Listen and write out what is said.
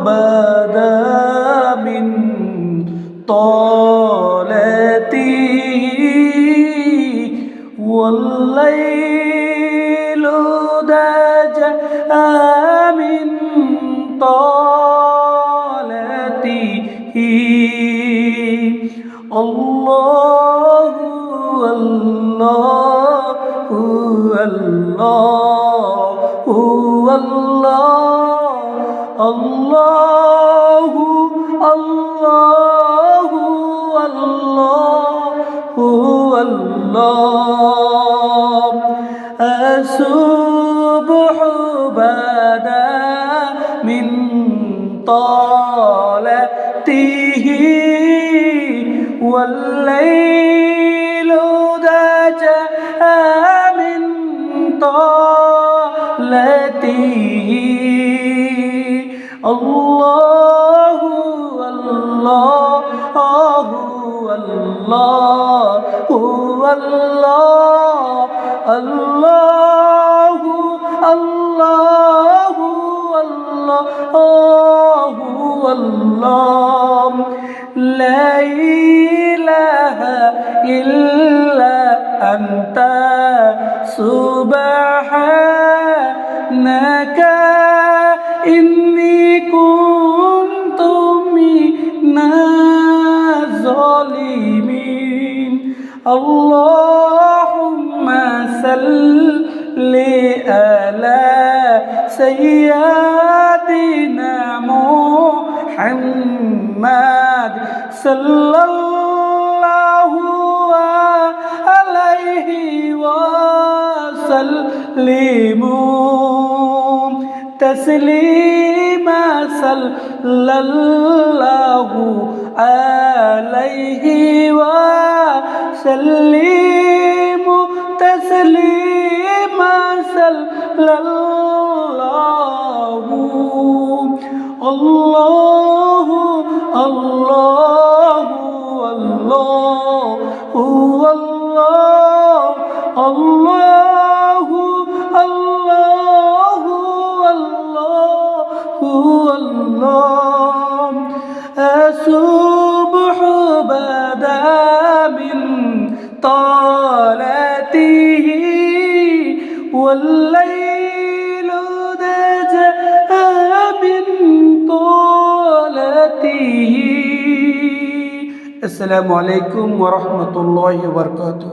بدا من طالته والليل دجى من طالته الله الله الله الله الله الله الله الله الصبح بدا من طالته والليل دجى من طالته الله الله الله الله الله الله الله الله لا إله إلا أنت سبحانك إني كنت من الظالمين اللهم صل على سيدنا محمد صلى الله عليه وسلم تسليما صلى الله عليه وسلم تسليما صلى الله الله الله الله الله الله الله الله الصبح بدا من طالته والليل دجى من طالته السلام عليكم ورحمة الله وبركاته.